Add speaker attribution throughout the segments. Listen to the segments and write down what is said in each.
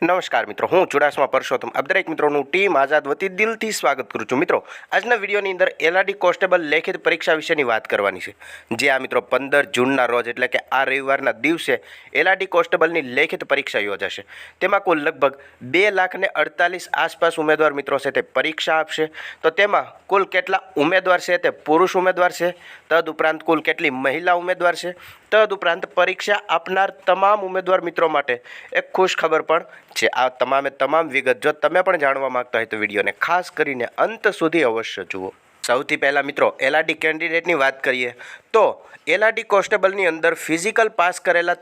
Speaker 1: નમસ્કાર મિત્રો, હું ચુડાસમા પરસોત્તમ આપ દરેક મિત્રોનું ટીમ આઝાદ વતી દિલથી સ્વાગત કરું છું। મિત્રો, આજના વિડીયોની અંદર એલઆરડી કોન્સ્ટેબલ લેખિત પરીક્ષા વિશેની વાત કરવાની છે। જે આ મિત્રો 15 જૂનના રોજ એટલે કે આ રવિવારના દિવસે એલઆરડી કોન્સ્ટેબલની લેખિત પરીક્ષા યોજાશે। તેમાં કુલ લગભગ 2,48,000 આસપાસ ઉમેદવાર મિત્રો છે તે પરીક્ષા આપશે। તો તેમાં કુલ કેટલા ઉમેદવાર છે તે પુરુષ ઉમેદવાર છે, તદુપરાંત કુલ કેટલી મહિલા ઉમેદવાર છે, તદુપરાંત પરીક્ષા આપનાર તમામ ઉમેદવાર મિત્રો માટે એક ખુશ ખબર પણ છે। આ તમામ વિગત જો તમે પણ જાણવા માંગતા હોય તો વિડીયોને ખાસ કરીને અંત સુધી અવશ્ય જુઓ। સૌથી પહેલાં મિત્રો એલઆરડી કેન્ડિડેટની વાત કરીએ તો એલઆરડી કોન્સ્ટેબલની અંદર ફિઝિકલ પાસ કરેલા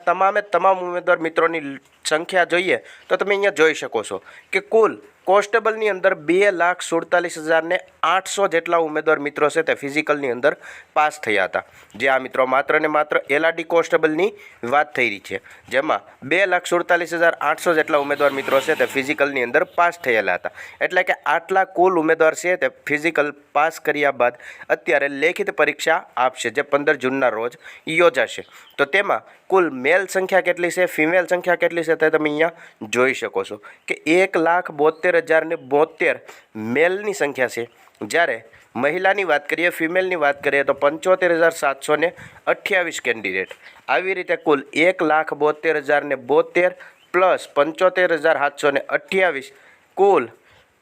Speaker 1: તમામ ઉમેદવાર મિત્રોની સંખ્યા જોઈએ તો તમે અહીંયા જોઈ શકો છો કે કુલ કોન્સ્ટેબલની અંદર 2,47,800 જેટલા ઉમેદવાર મિત્રો છે તે ફિઝિકલની અંદર પાસ થયા હતા। જે આ મિત્રો માત્ર ને માત્ર એલઆરડી કોન્સ્ટેબલની વાત થઈ રહી છે, જેમાં 2,47,800 જેટલા ઉમેદવાર મિત્રો છે તે ફિઝિકલની અંદર પાસ થયેલા હતા। એટલે કે આટલા કુલ ઉમેદવાર છે તે ફિઝિકલ પાસ કર્યા બાદ અત્યારે લેખિત પરીક્ષા આપશે, જે 15 જૂનના રોજ યોજાશે। તો તેમાં કુલ મેલ સંખ્યા કેટલી છે, ફિમેલ સંખ્યા કેટલી છે તે તમે અહીંયા જોઈ શકો છો કે 1,72,072 મેલની સંખ્યા છે, જ્યારે મહિલાની વાત કરીએ, ફિમેલની વાત કરીએ તો 75,728 કેન્ડિડેટ। આવી રીતે કુલ 1,72,072 પ્લસ 75,728 કુલ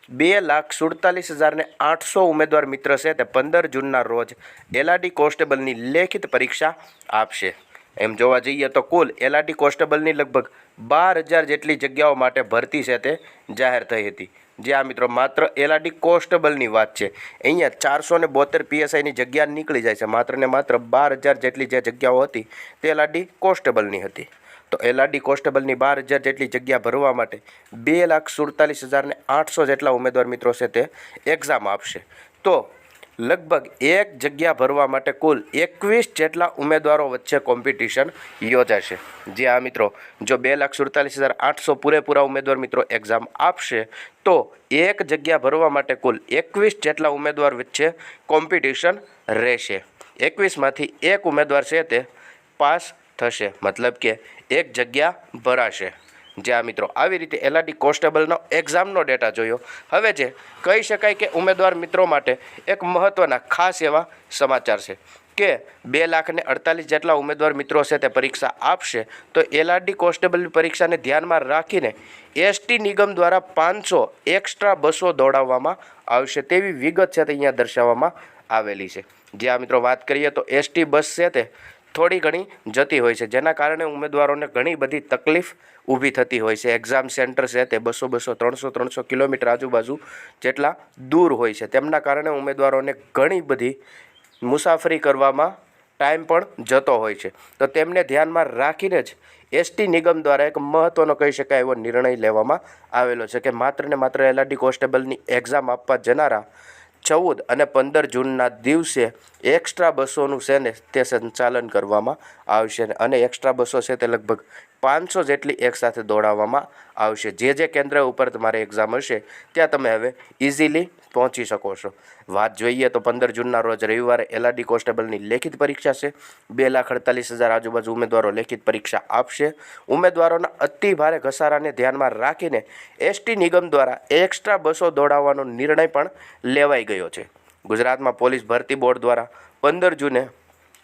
Speaker 1: 2,47,800 ઉમેદવાર મિત્ર છે તે 15 જૂનના રોજ એલઆરડી કોન્સ્ટેબલની લેખિત પરીક્ષા આપશે। એમ જોવા જઈએ તો કુલ એલઆરડી કોન્સ્ટેબલની લગભગ 12,000 જેટલી જગ્યાઓ માટે ભરતી છે તે જાહેર થઈ હતી। જે આ મિત્રો માત્ર એલઆરડી કોન્સ્ટેબલની વાત છે, અહીંયા 472 પીએસઆઈની જગ્યા નીકળી જાય છે। માત્ર ને માત્ર 12,000 જેટલી જે જગ્યાઓ હતી તે એલઆરડી કોન્સ્ટેબલની હતી। તો એલઆરડી કોન્સ્ટેબલની 12,000 જેટલી જગ્યા ભરવા માટે 2,47,800 જેટલા ઉમેદવાર મિત્રો છે તે એક્ઝામ આપશે। તો લગભગ એક જગ્યા ભરવા માટે કુલ 21 જેટલા ઉમેદવારો વચ્ચે કોમ્પિટિશન યોજાશે। જે આ મિત્રો જો 2,47,800 પૂરેપૂરા ઉમેદવાર મિત્રો એક્ઝામ આપશે તો એક જગ્યા ભરવા માટે કુલ 21 જેટલા ઉમેદવાર વચ્ચે કોમ્પિટિશન રહેશે। 21માંથી એક ઉમેદવાર છે તે પાસ થશે, મતલબ કે એક જગ્યા ભરાશે। જે આ મિત્રો આવી રીતે એલઆરડી કોન્સ્ટેબલનો એક્ઝામનો ડેટા જોયો। હવે જે કહી શકાય કે ઉમેદવાર મિત્રો માટે એક મહત્ત્વના ખાસ એવા સમાચાર છે કે 2,48,000 જેટલા ઉમેદવાર મિત્રો છે તે પરીક્ષા આપશે। તો એલઆરડી કોન્સ્ટેબલની પરીક્ષાને ધ્યાનમાં રાખીને એસટી નિગમ દ્વારા 500 એક્સ્ટ્રા બસો દોડાવવામાં આવશે તેવી વિગત છે તે અહીંયા દર્શાવવામાં આવેલી છે। જે આ મિત્રો વાત કરીએ તો એસટી બસ છે તે થોડી ઘણી જતી હોય છે, જેના કારણે ઉમેદવારોને ઘણી બધી તકલીફ ઊભી થતી હોય છે। એક્ઝામ સેન્ટર છે તે 200, 300 કિલોમીટર આજુબાજુ જેટલા દૂર હોય છે, તેમના કારણે ઉમેદવારોને ઘણી બધી મુસાફરી કરવામાં ટાઈમ પણ જતો હોય છે। તો તેમને ધ્યાનમાં રાખીને જ એસટી નિગમ દ્વારા એક મહત્ત્વનો કહી શકાય એવો નિર્ણય લેવામાં આવેલો છે કે માત્ર ને માત્ર એલઆરડી કોન્સ્ટેબલની એક્ઝામ આપવા જનારા 14 અને 15 જૂનના દિવસે એક્સ્ટ્રા બસોનું છે ને તે સંચાલન કરવામાં આવશે અને એક્સ્ટ્રા બસો છે તે લગભગ 500 જેટલી એકસાથે દોડાવવામાં આવશે। જે કેન્દ્ર ઉપર તમારે એક્ઝામ હશે ત્યાં તમે હવે ઇઝીલી પહોંચી શકો છો। વાત જોઈએ તો 15 જૂનના રોજ રવિવારે એલઆરડી કોન્સ્ટેબલની લેખિત પરીક્ષા છે। 2,48,000 આજુબાજુ ઉમેદવારો લેખિત પરીક્ષા આપશે। ઉમેદવારોના અતિ ભારે ઘસારાને ધ્યાનમાં રાખીને એસટી નિગમ દ્વારા એક્સ્ટ્રા બસો દોડાવવાનો નિર્ણય પણ લેવાઈ ગયો છે। ગુજરાતમાં પોલીસ ભરતી બોર્ડ દ્વારા 15 જૂને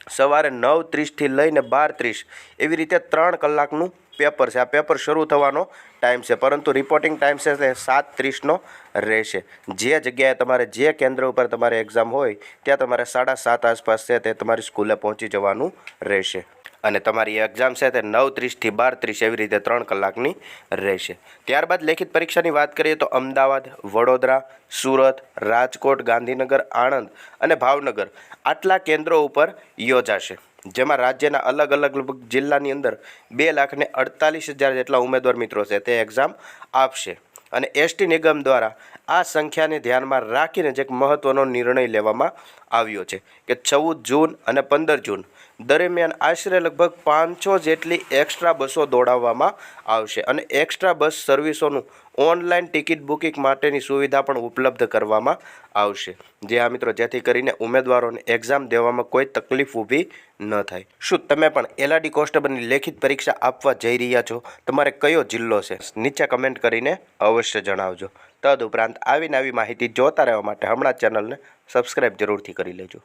Speaker 1: સવારે 9:30થી લઈને 12:30 એવી રીતે 3 કલાકનું પેપર છે। આ પેપર શરૂ થવાનો ટાઈમ છે, પરંતુ રિપોર્ટિંગ ટાઈમ છે તે 7:30નો રહેશે। જે જગ્યાએ તમારે જે કેન્દ્ર ઉપર તમારે એક્ઝામ હોય ત્યાં તમારે 7:30 આસપાસ છે તે તમારી સ્કૂલે પહોંચી જવાનું રહેશે અને તમારી એક્ઝામ છે તે 9:30થી 12:30 એવી રીતે 3 કલાકની રહેશે। ત્યારબાદ લેખિત પરીક્ષાની વાત કરીએ તો અમદાવાદ, વડોદરા, સુરત, રાજકોટ, ગાંધીનગર, આણંદ અને ભાવનગર આટલા કેન્દ્રો ઉપર યોજાશે। જેમાં રાજ્યના અલગ અલગ જિલ્લાની અંદર 2,48,000 જેટલા ઉમેદવાર મિત્રો છે તે એક્ઝામ આપશે અને એસટી નિગમ દ્વારા આ સંખ્યાને ધ્યાનમાં રાખીને જ એક મહત્ત્વનો નિર્ણય લેવામાં આવ્યો છે કે 14 જૂન અને 15 જૂન દરમિયાન આશરે લગભગ 500 જેટલી એક્સ્ટ્રા બસો દોડાવવામાં આવશે અને એક્સ્ટ્રા બસ સર્વિસોનું ઓનલાઈન ટિકિટ બુકિંગ માટેની સુવિધા પણ ઉપલબ્ધ કરવામાં આવશે. જે આ મિત્રો જેથી કરીને ઉમેદવારોને એક્ઝામ દેવામાં કોઈ તકલીફ ઊભી ન થાય. શું તમે પણ એલઆરડી કોન્સ્ટેબલની લેખિત પરીક્ષા આપવા જઈ રહ્યા છો? તમારે કયો જિલ્લો છે? નીચે કમેન્ટ કરીને અવશ્ય જણાવજો. તદુપરાંત આવી નવી માહિતી જોતા રહેવા માટે હમણાં ચેનલને સબસ્ક્રાઈબ જરૂરથી કરી લેજો.